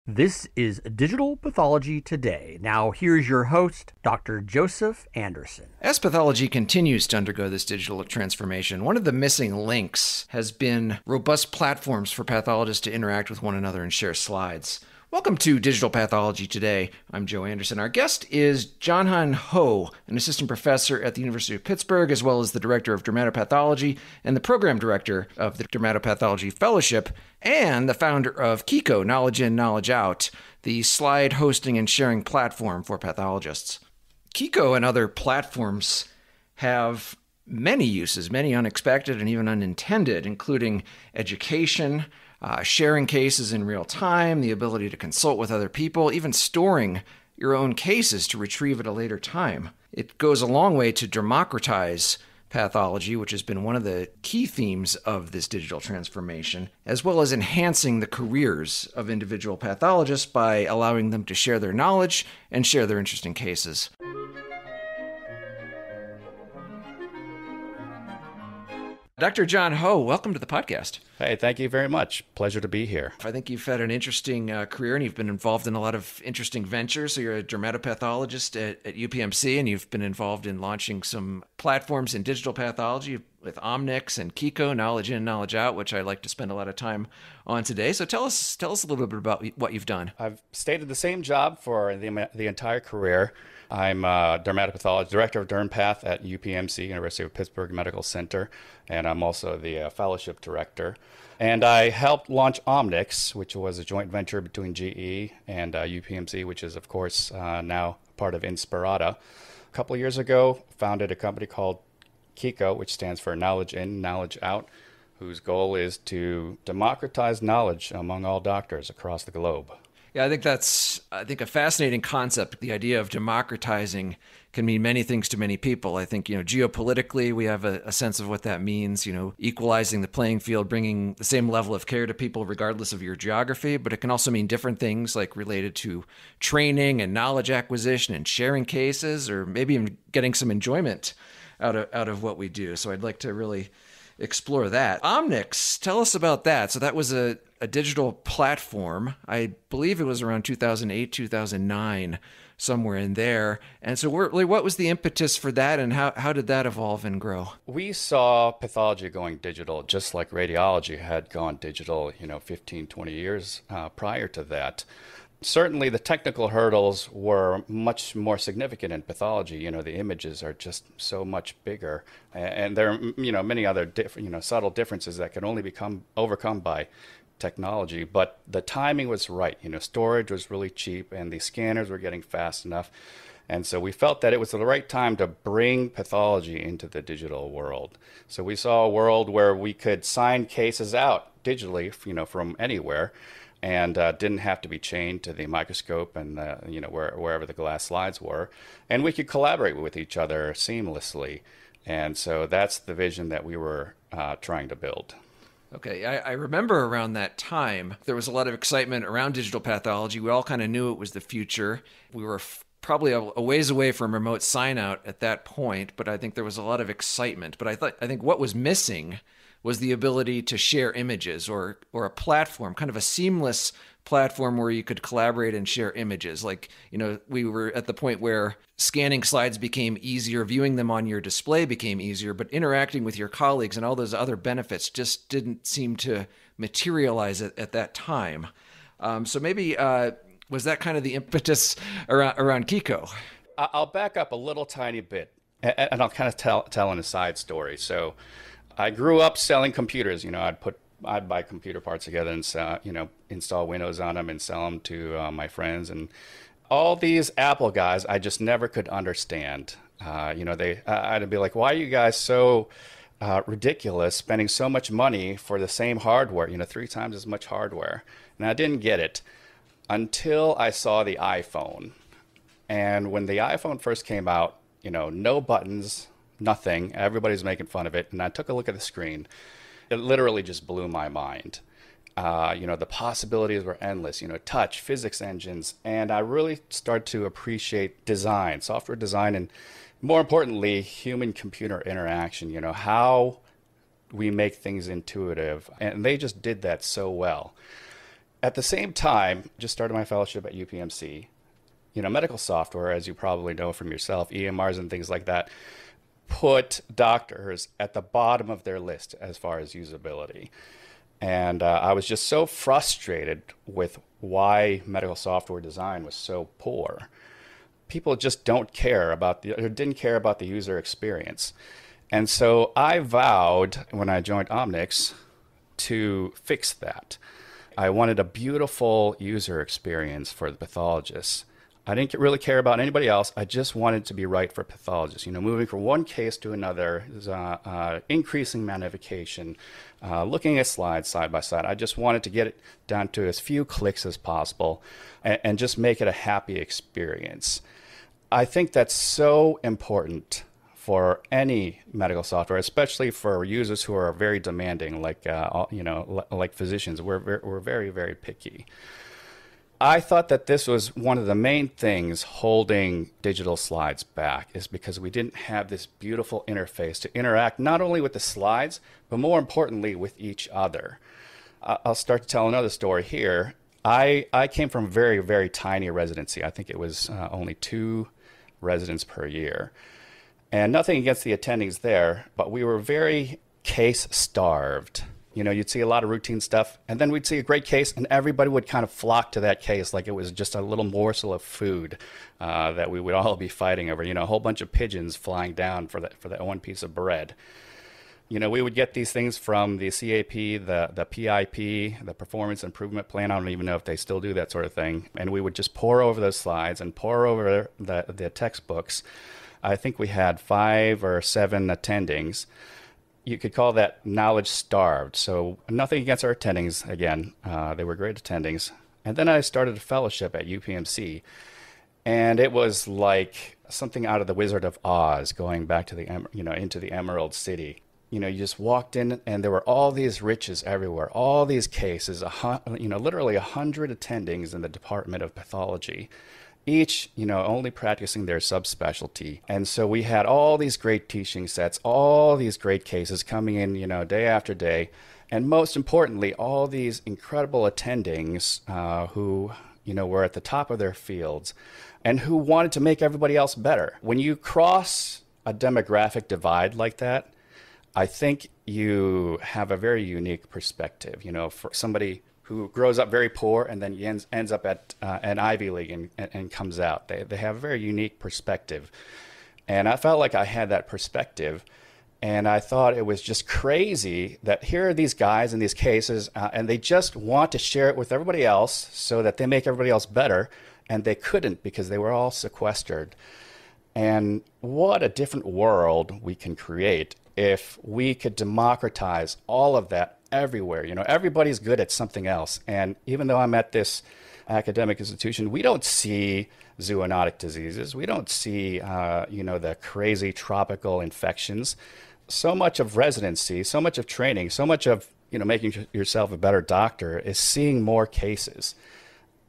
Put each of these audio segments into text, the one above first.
This is Digital Pathology Today. Now, here's your host, Dr. Joseph Anderson. As pathology continues to undergo this digital transformation, one of the missing links has been robust platforms for pathologists to interact with one another and share slides. Welcome to Digital Pathology Today. I'm Joe Anderson. Our guest is Jonhan Ho, an assistant professor at the University of Pittsburgh, as well as the director of dermatopathology and the program director of the Dermatopathology Fellowship, and the founder of KiKo, Knowledge In, Knowledge Out, the slide hosting and sharing platform for pathologists. KiKo and other platforms have many uses, many unexpected and even unintended, including education, sharing cases in real time, the ability to consult with other people, even storing your own cases to retrieve at a later time. It goes a long way to democratize pathology, which has been one of the key themes of this digital transformation, as well as enhancing the careers of individual pathologists by allowing them to share their knowledge and share their interesting cases. Dr. Jonhan Ho, welcome to the podcast. Hey, thank you very much. Pleasure to be here. I think you've had an interesting career and you've been involved in a lot of interesting ventures. So you're a dermatopathologist at UPMC and you've been involved in launching some platforms in digital pathology with Omnix and KiKo, Knowledge In, Knowledge Out, which I like to spend a lot of time on today. So tell us a little bit about what you've done. I've stayed at the same job for the entire career. I'm a dermatopathologist, director of DermPath at UPMC, University of Pittsburgh Medical Center, and I'm also the fellowship director. And I helped launch Omnix, which was a joint venture between GE and UPMC, which is, of course, now part of Inspirata. A couple of years ago, founded a company called KiKo, which stands for Knowledge In, Knowledge Out, whose goal is to democratize knowledge among all doctors across the globe. Yeah, I think that's a fascinating concept. The idea of democratizing can mean many things to many people. I think, geopolitically, we have a sense of what that means, equalizing the playing field, bringing the same level of care to people regardless of your geography. But it can also mean different things like related to training and knowledge acquisition and sharing cases, or maybe even getting some enjoyment out of what we do. So I'd like to really explore that. Omnix, tell us about that. So that was a digital platform. I believe it was around 2008, 2009, somewhere in there. And so what was the impetus for that, and how did that evolve and grow? We saw pathology going digital just like radiology had gone digital, 15, 20 years prior to that. Certainly, the technical hurdles were much more significant in pathology. The images are just so much bigger, and there are many other subtle differences that can only become overcome by technology. But the timing was right. Storage was really cheap, and the scanners were getting fast enough, and so we felt that it was the right time to bring pathology into the digital world. So we saw a world where we could sign cases out digitally, from anywhere, and didn't have to be chained to the microscope and wherever the glass slides were, and we could collaborate with each other seamlessly. And so that's the vision that we were trying to build. Okay, I remember around that time, there was a lot of excitement around digital pathology. We all kind of knew it was the future. We were probably a ways away from remote sign-out at that point, but I think there was a lot of excitement. But I think what was missing was the ability to share images or a platform, kind of a seamless platform where you could collaborate and share images. Like, we were at the point where scanning slides became easier, viewing them on your display became easier, but interacting with your colleagues and all those other benefits just didn't seem to materialize at that time. So maybe was that kind of the impetus around KiKo? I'll back up a little tiny bit, and I'll kind of tell an aside story. So I grew up selling computers. I'd buy computer parts together and sell, install Windows on them and sell them to my friends. And all these Apple guys, I just never could understand. I'd be like, why are you guys so ridiculous, spending so much money for the same hardware? 3 times as much hardware. And I didn't get it until I saw the iPhone. And when the iPhone first came out, no buttons, nothing. Everybody's making fun of it. And I took a look at the screen. It literally just blew my mind. The possibilities were endless, touch, physics engines. And I really started to appreciate design, software design, and more importantly, human-computer interaction, how we make things intuitive. And they just did that so well. At the same time, just started my fellowship at UPMC. Medical software, as you probably know from yourself, EMRs and things like that, put doctors at the bottom of their list as far as usability. And I was just so frustrated with why medical software design was so poor. People just didn't care about the user experience. And so I vowed when I joined Omnix to fix that. I wanted a beautiful user experience for the pathologists. I didn't really care about anybody else. I just wanted it to be right for pathologists. Moving from one case to another, increasing magnification, looking at slides side by side. I just wanted to get it down to as few clicks as possible and just make it a happy experience. I think that's so important for any medical software, especially for users who are very demanding, like physicians. We're very, very picky. I thought that this was one of the main things holding digital slides back, is because we didn't have this beautiful interface to interact not only with the slides, but more importantly with each other. I'll start to tell another story here. I came from a very, very tiny residency. I think it was only 2 residents per year. And nothing against the attendings there, but we were very case starved. You'd see a lot of routine stuff, and then we'd see a great case, and everybody would kind of flock to that case like it was just a little morsel of food that we would all be fighting over. A whole bunch of pigeons flying down for that one piece of bread. We would get these things from the CAP, the PIP, the Performance Improvement Plan. I don't even know if they still do that sort of thing. And we would just pour over those slides and pour over the textbooks. I think we had 5 or 7 attendings. You could call that knowledge starved. So nothing against our attendings. Again, they were great attendings. And then I started a fellowship at UPMC, and it was like something out of the Wizard of Oz, going back to into the Emerald City. You just walked in, and there were all these riches everywhere, all these cases. Literally 100 attendings in the Department of Pathology, each, only practicing their subspecialty. And so we had all these great teaching sets, all these great cases coming in, day after day. And most importantly, all these incredible attendings who, were at the top of their fields and who wanted to make everybody else better. When you cross a demographic divide like that, I think you have a very unique perspective, for somebody who grows up very poor and then ends up at an Ivy League and comes out. They have a very unique perspective. And I felt like I had that perspective. And I thought it was just crazy that here are these guys in these cases, and they just want to share it with everybody else so that they make everybody else better. And they couldn't, because they were all sequestered. And what a different world we can create if we could democratize all of that everywhere. Everybody's good at something else. And even though I'm at this academic institution, we don't see zoonotic diseases. We don't see, the crazy tropical infections. So much of residency, so much of training, so much of, making yourself a better doctor is seeing more cases.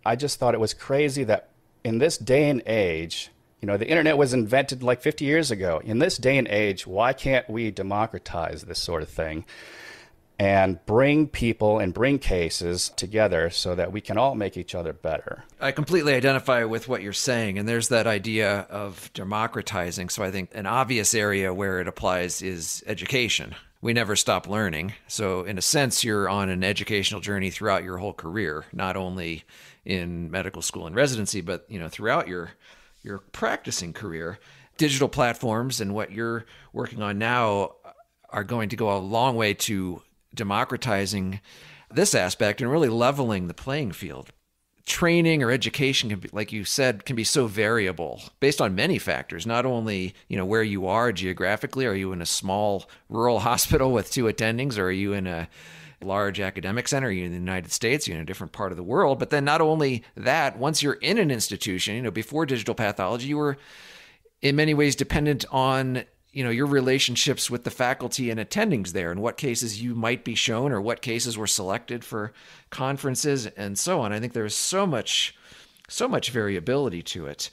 I just thought it was crazy that in this day and age, the internet was invented like 50 years ago. In this day and age, why can't we democratize this sort of thing and bring people and bring cases together so that we can all make each other better? I completely identify with what you're saying, and there's that idea of democratizing. So I think an obvious area where it applies is education. We never stop learning. So in a sense, you're on an educational journey throughout your whole career, not only in medical school and residency, but throughout your practicing career. Digital platforms and what you're working on now are going to go a long way to democratizing this aspect and really leveling the playing field. Training or education can be, like you said, can be so variable based on many factors, not only, where you are geographically. Are you in a small rural hospital with 2 attendings, or are you in a large academic center? Are you in the United States? You're in a different part of the world. But then not only that, once you're in an institution, before digital pathology, you were in many ways dependent on, your relationships with the faculty and attendings there, and what cases you might be shown or what cases were selected for conferences and so on. I think there's so much variability to it.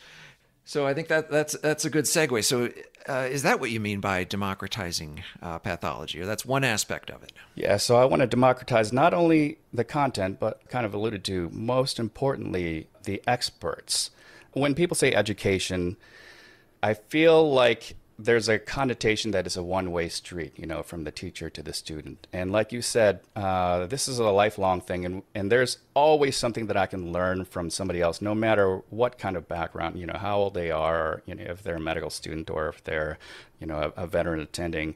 So I think that's a good segue. So is that what you mean by democratizing pathology, or that's one aspect of it? Yeah, so I want to democratize not only the content, but kind of alluded to, most importantly, the experts. When people say education, I feel like there's a connotation that it's a one-way street, from the teacher to the student. And like you said, this is a lifelong thing, and there's always something that I can learn from somebody else, no matter what kind of background, how old they are, if they're a medical student or if they're, a veteran attending.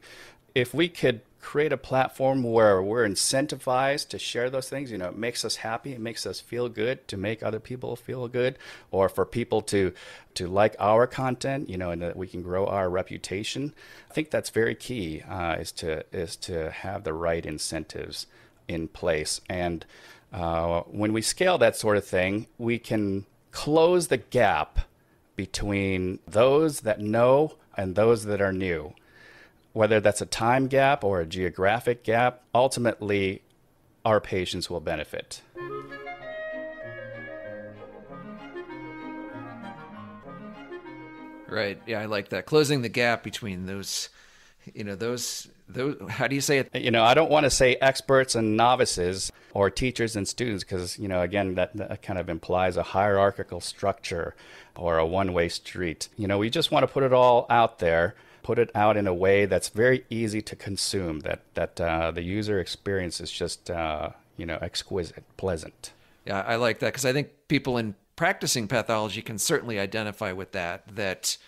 If we could create a platform where we're incentivized to share those things, it makes us happy, it makes us feel good, to make other people feel good, or for people to like our content, and that we can grow our reputation. I think that's very key, is to have the right incentives in place. And when we scale that sort of thing, we can close the gap between those that know and those that are new. Whether that's a time gap or a geographic gap, ultimately, our patients will benefit. Right. Yeah, I like that. Closing the gap between those, how do you say it? I don't want to say experts and novices or teachers and students because, again, that kind of implies a hierarchical structure or a one-way street. We just want to put it all out there. Put it out in a way that's very easy to consume, that the user experience is just, exquisite, pleasant. Yeah, I like that because I think people in practicing pathology can certainly identify with that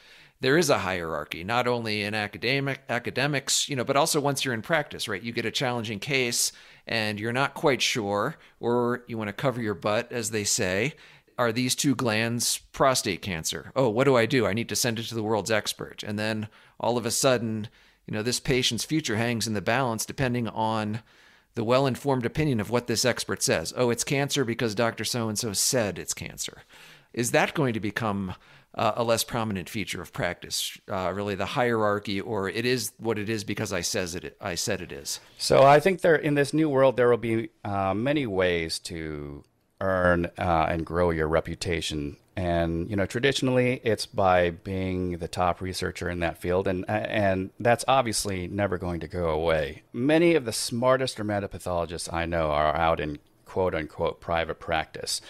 there is a hierarchy, not only in academics, but also once you're in practice, right? You get a challenging case and you're not quite sure, or you want to cover your butt, as they say. Are these two glands prostate cancer? Oh, what do? I need to send it to the world's expert. And then all of a sudden, this patient's future hangs in the balance depending on the well-informed opinion of what this expert says. Oh, it's cancer because Dr. So-and-so said it's cancer. Is that going to become a less prominent feature of practice, really the hierarchy, or it is what it is because I said it is? So I think in this new world, there will be many ways to earn and grow your reputation. And, traditionally it's by being the top researcher in that field. And that's obviously never going to go away. Many of the smartest dermatopathologists I know are out in quote unquote private practice.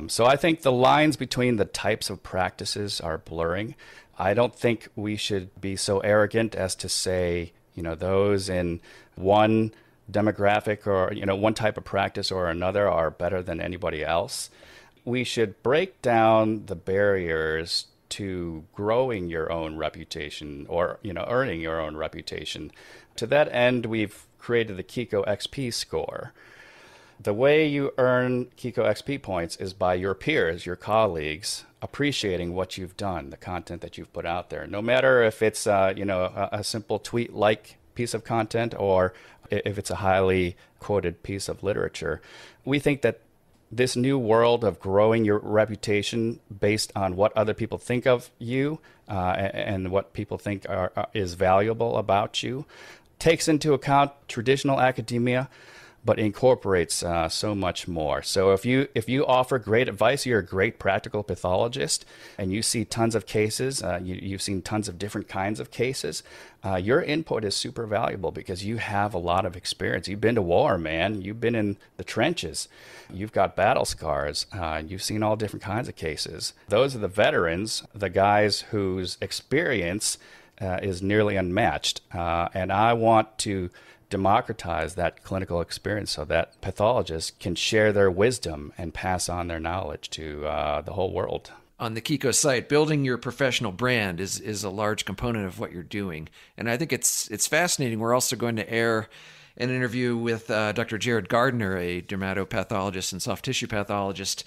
So I think the lines between the types of practices are blurring. I don't think we should be so arrogant as to say, those in one demographic or one type of practice or another are better than anybody else. We should break down the barriers to growing your own reputation or earning your own reputation. To that end, we've created the KiKo XP score. The way you earn KiKo XP points is by your peers, your colleagues, appreciating what you've done, the content that you've put out there. No matter if it's a simple tweet-like piece of content or if it's a highly quoted piece of literature. We think that this new world of growing your reputation based on what other people think of you and what people think is valuable about you takes into account traditional academia, but incorporates so much more. So if you offer great advice, you're a great practical pathologist, and you see tons of cases, you've seen tons of different kinds of cases, your input is super valuable because you have a lot of experience. You've been to war, man. You've been in the trenches. You've got battle scars. You've seen all different kinds of cases. Those are the veterans, the guys whose experience is nearly unmatched. And I want to democratize that clinical experience so that pathologists can share their wisdom and pass on their knowledge to the whole world. On the KiKo site, building your professional brand is a large component of what you're doing. And I think it's fascinating. We're also going to air an interview with Dr. Jared Gardner, a dermatopathologist and soft tissue pathologist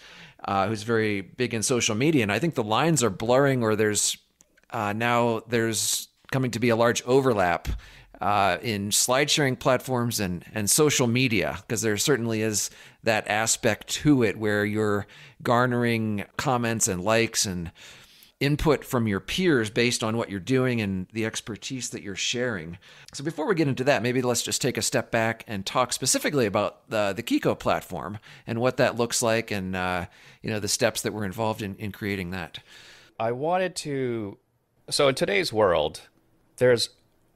who's very big in social media. And I think the lines are blurring, or there's coming to be a large overlap in slide sharing platforms and social media, because there certainly is that aspect to it where you're garnering comments and likes and input from your peers based on what you're doing and the expertise that you're sharing. So before we get into that, maybe let's just take a step back and talk specifically about the KiKo platform and what that looks like and the steps that were involved in creating that. I wanted to, so in today's world, there's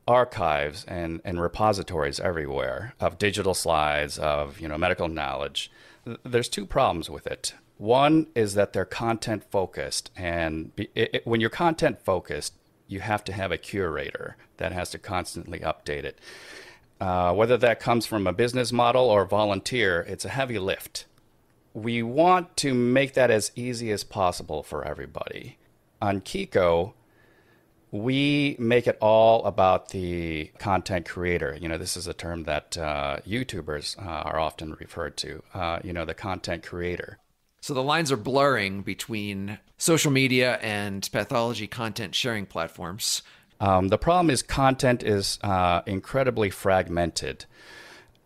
archives and repositories everywhere of digital slides, of, medical knowledge. There's two problems with it. One is that they're content focused, and when you're content focused, you have to have a curator that has to constantly update it. Whether that comes from a business model or volunteer, it's a heavy lift. We want to make that as easy as possible for everybody. On KiKo, we make it all about the content creator. This is a term that YouTubers are often referred to, the content creator. So the lines are blurring between social media and pathology content sharing platforms. The problem is content is incredibly fragmented.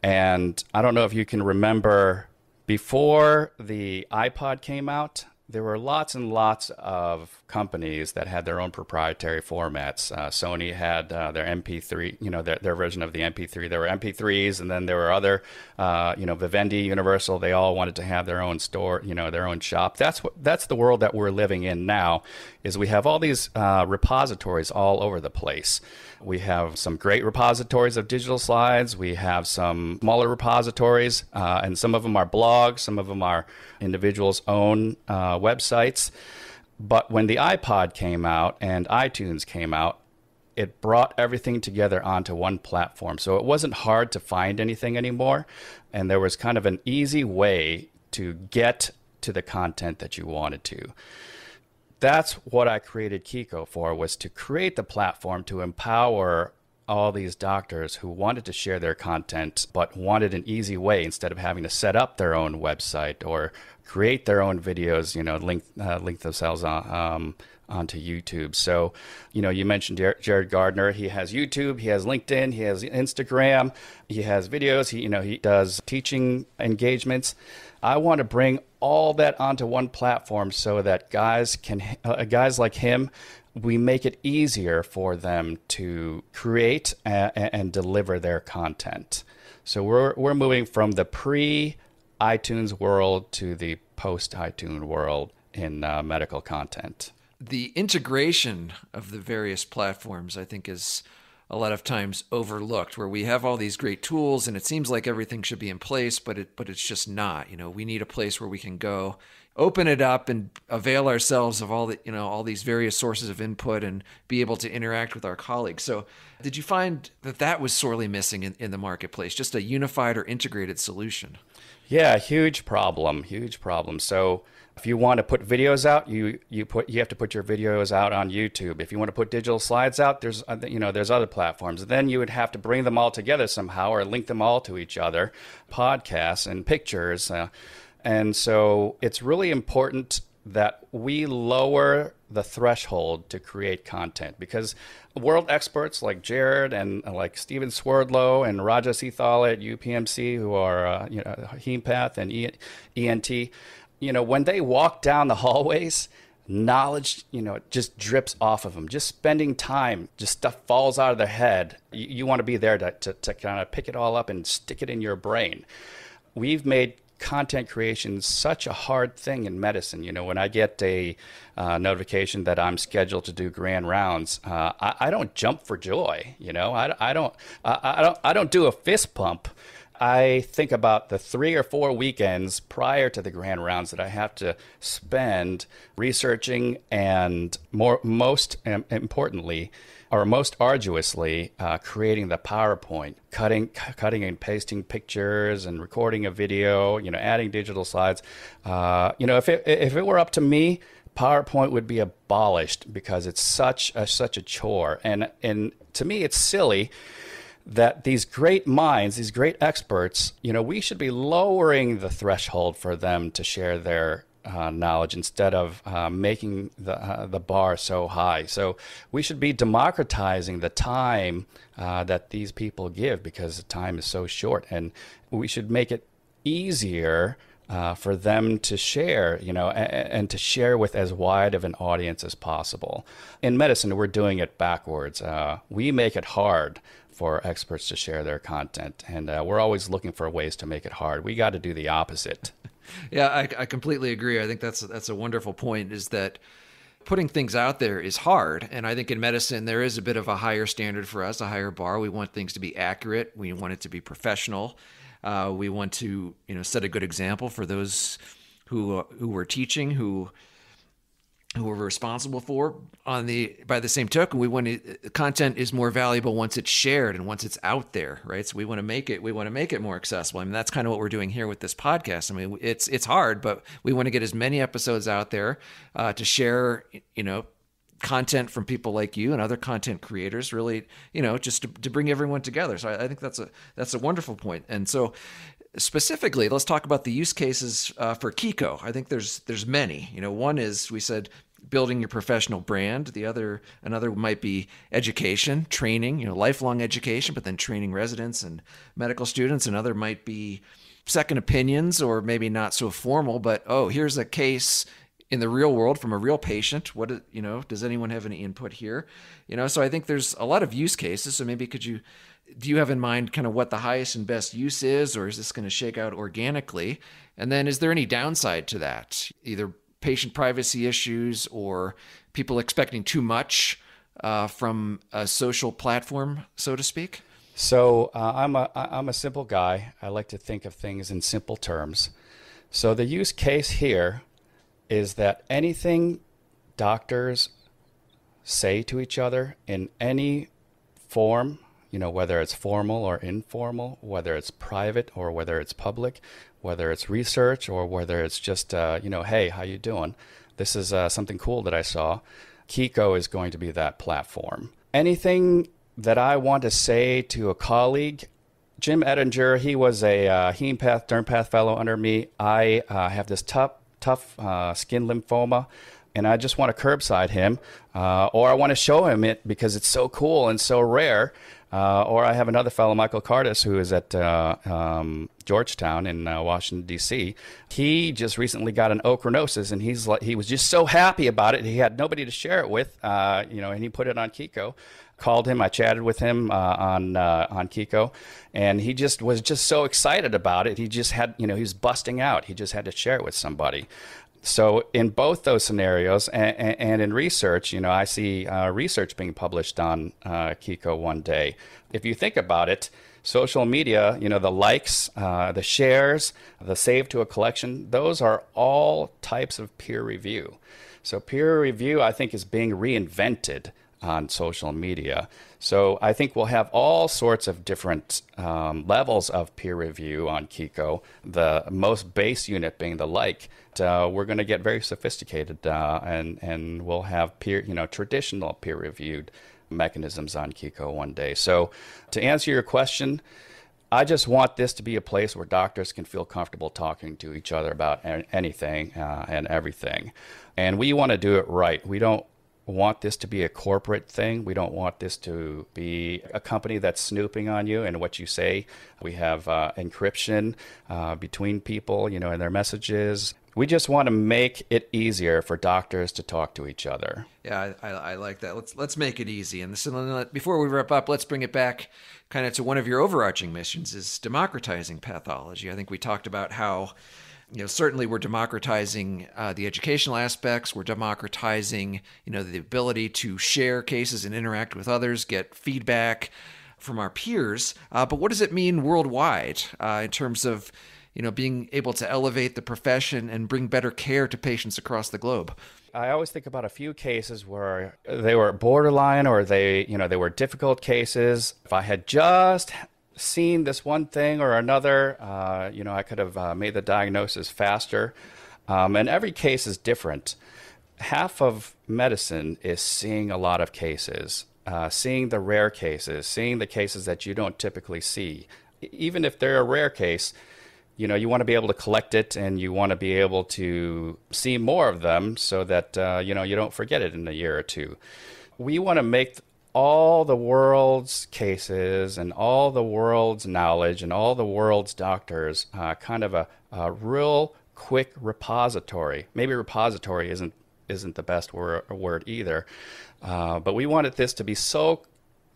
And I don't know if you can remember, before the iPod came out, there were lots and lots of companies that had their own proprietary formats. Sony had their MP3, their version of the MP3. There were MP3s, and then there were other, Vivendi, Universal. They all wanted to have their own store, their own shop. That's the world that we're living in now. Is we have all these repositories all over the place. We have some great repositories of digital slides. We have some smaller repositories, and some of them are blogs. Some of them are individuals' own websites. But when the iPod came out and iTunes came out, it brought everything together onto one platform. So it wasn't hard to find anything anymore. And there was kind of an easy way to get to the content that you wanted to. That's what I created KiKo for, was to create the platform to empower all these doctors who wanted to share their content, but wanted an easy way instead of having to set up their own website or create their own videos, link themselves onto YouTube. So, you mentioned Jared Gardner. He has YouTube, he has LinkedIn, he has Instagram, he has videos, he does teaching engagements. I want to bring all that onto one platform so that guys like him, we make it easier for them to create and deliver their content. So we're moving from the pre-iTunes world to the post-iTunes world in medical content. The integration of the various platforms, I think, is a lot of times overlooked, where we have all these great tools and it seems like everything should be in place, but it's just not. We need a place where we can go, open it up, and avail ourselves of all these various sources of input and be able to interact with our colleagues. So did you find that was sorely missing in the marketplace, just a unified or integrated solution? Yeah, huge problem. So if you want to put videos out, you have to put your videos out on YouTube. If you want to put digital slides out, there's other platforms. Then you would have to bring them all together somehow, or link them all to each other, podcasts and pictures. And so it's really important that we lower the threshold to create content, because world experts like Jared and like Stephen Swerdlow and Raja Seethal at UPMC, who are Hempath and ENT, when they walk down the hallways, knowledge, just drips off of them. Just spending time, just stuff falls out of their head. You want to be there to kind of pick it all up and stick it in your brain. We've made content creation such a hard thing in medicine. When I get a notification that I'm scheduled to do grand rounds, I don't jump for joy. I don't do a fist pump. I think about the 3 or 4 weekends prior to the grand rounds that I have to spend researching and most importantly, or most arduously, creating the PowerPoint, cutting and pasting pictures and recording a video, adding digital slides. If it were up to me, PowerPoint would be abolished because it's such a chore. And to me, it's silly that these great minds, these great experts, we should be lowering the threshold for them to share their knowledge instead of making the bar so high. So we should be democratizing the time that these people give, because the time is so short, and we should make it easier for them to share, and to share with as wide of an audience as possible. In medicine, we're doing it backwards. We make it hard for experts to share their content, and we're always looking for ways to make it hard. We got to do the opposite. Yeah, I completely agree. I think that's a wonderful point, is that putting things out there is hard. And I think in medicine, there is a bit of a higher standard for us, a higher bar. We want things to be accurate. We want it to be professional. We want to, set a good example for those who we're teaching, who we're responsible for. By the same token, content is more valuable once it's shared and once it's out there, right? So we want to make it more accessible. I mean, that's kind of what we're doing here with this podcast. I mean, it's hard, but we want to get as many episodes out there to share, content from people like you and other content creators, really, just to bring everyone together. So I think that's a wonderful point. And so specifically, let's talk about the use cases for KiKo. I think there's many. One is, we said, building your professional brand. Another might be education, training, lifelong education, but then training residents and medical students. Another might be second opinions, or maybe not so formal, but here's a case in the real world from a real patient. Does anyone have any input here? So I think there's a lot of use cases. So maybe do you have in mind kind of what the highest and best use is, or is this going to shake out organically? And then is there any downside to that? Either patient privacy issues or people expecting too much from a social platform, so to speak? So I'm a simple guy. I like to think of things in simple terms. So the use case here is that anything doctors say to each other in any form, whether it's formal or informal, whether it's private or whether it's public, whether it's research or whether it's just, hey, how you doing? This is something cool that I saw. KiKo is going to be that platform. Anything that I want to say to a colleague, Jim Ettinger, he was a dermpath fellow under me. I have this tough skin lymphoma, and I just want to curbside him, or I want to show him it because it's so cool and so rare. Or I have another fellow, Michael Cardis, who is at Georgetown in Washington, D.C. He just recently got an ochronosis, and he was just so happy about it. He had nobody to share it with, and he put it on KiKo. Called him, I chatted with him on KiKo, and he was just so excited about it. He just had, he was busting out. He just had to share it with somebody. So in both those scenarios, and in research, I see research being published on KiKo one day. If you think about it, social media, the likes, the shares, the save to a collection, those are all types of peer review. So peer review, I think, is being reinvented on social media. So I think we'll have all sorts of different levels of peer review on KiKo, the most base unit being the like. We're going to get very sophisticated and we'll have traditional peer-reviewed mechanisms on KiKo one day. So to answer your question, I just want this to be a place where doctors can feel comfortable talking to each other about anything and everything. And we want to do it right. We don't want this to be a corporate thing. We don't want this to be a company that's snooping on you and what you say. We have encryption between people, in their messages. We just want to make it easier for doctors to talk to each other. Yeah, I like that. Let's make it easy. And before we wrap up, let's bring it back kind of to one of your overarching missions, is democratizing pathology. I think we talked about how certainly we're democratizing the educational aspects. We're democratizing, the ability to share cases and interact with others, get feedback from our peers. But what does it mean worldwide in terms of, being able to elevate the profession and bring better care to patients across the globe? I always think about a few cases where they were borderline or they were difficult cases. If I had just seen this one thing or another, I could have made the diagnosis faster. And every case is different. Half of medicine is seeing a lot of cases, seeing the rare cases, seeing the cases that you don't typically see. Even if they're a rare case, you want to be able to collect it and you want to be able to see more of them so that, you don't forget it in a year or two. We want to make all the world's cases and all the world's knowledge and all the world's doctors kind of a real quick repository. Maybe repository isn't the best word either, but we wanted this to be so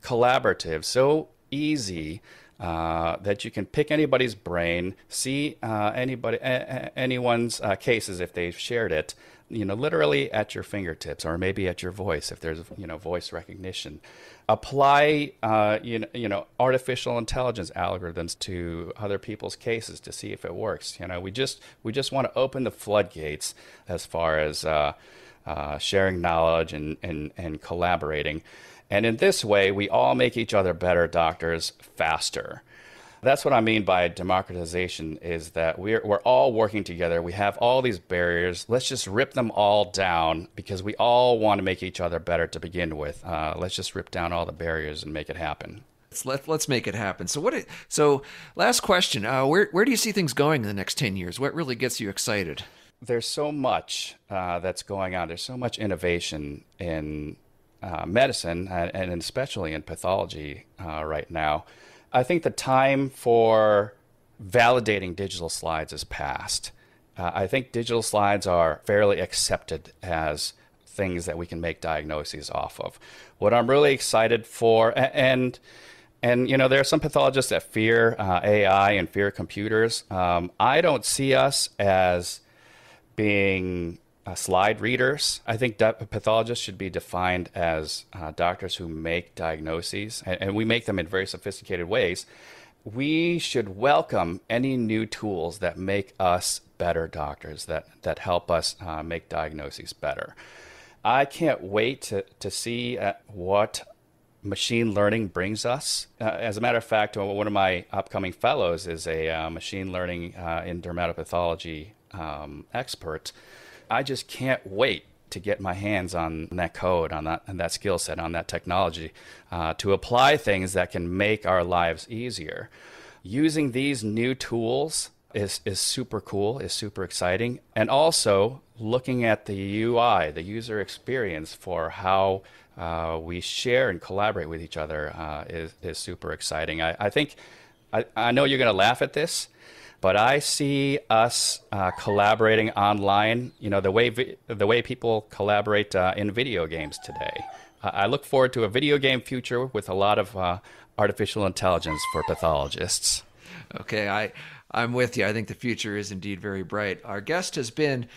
collaborative, so easy, that you can pick anybody's brain, see anyone's cases if they've shared it, literally at your fingertips, or maybe at your voice if there's, voice recognition. Apply, artificial intelligence algorithms to other people's cases to see if it works. We just want to open the floodgates as far as sharing knowledge and collaborating. And in this way, we all make each other better doctors faster. That's what I mean by democratization, is that we're all working together. We have all these barriers. Let's just rip them all down, because we all want to make each other better to begin with. Let's just rip down all the barriers and make it happen. Let's make it happen. So last question, where do you see things going in the next 10 years? What really gets you excited? There's so much that's going on. There's so much innovation in medicine, and especially in pathology right now. I think the time for validating digital slides is past. I think digital slides are fairly accepted as things that we can make diagnoses off of. What I'm really excited for, and there are some pathologists that fear AI and fear computers. I don't see us as being slide readers. I think pathologists should be defined as doctors who make diagnoses, and we make them in very sophisticated ways. We should welcome any new tools that make us better doctors, that help us make diagnoses better. I can't wait to see what machine learning brings us. As a matter of fact, one of my upcoming fellows is a machine learning in dermatopathology expert. I just can't wait to get my hands on that code, on that skill set, on that technology, to apply things that can make our lives easier. Using these new tools is super cool, is super exciting. And also looking at the UI, the user experience for how we share and collaborate with each other is super exciting. I think, I know you're going to laugh at this, but I see us collaborating online, the way people collaborate in video games today. I look forward to a video game future with a lot of artificial intelligence for pathologists. Okay, I'm with you. I think the future is indeed very bright. Our guest has been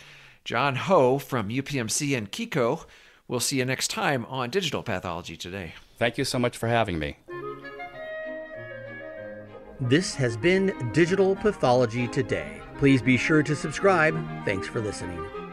Jonhan Ho from UPMC and KiKo. We'll see you next time on Digital Pathology Today. Thank you so much for having me. This has been Digital Pathology Today. Please be sure to subscribe. Thanks for listening.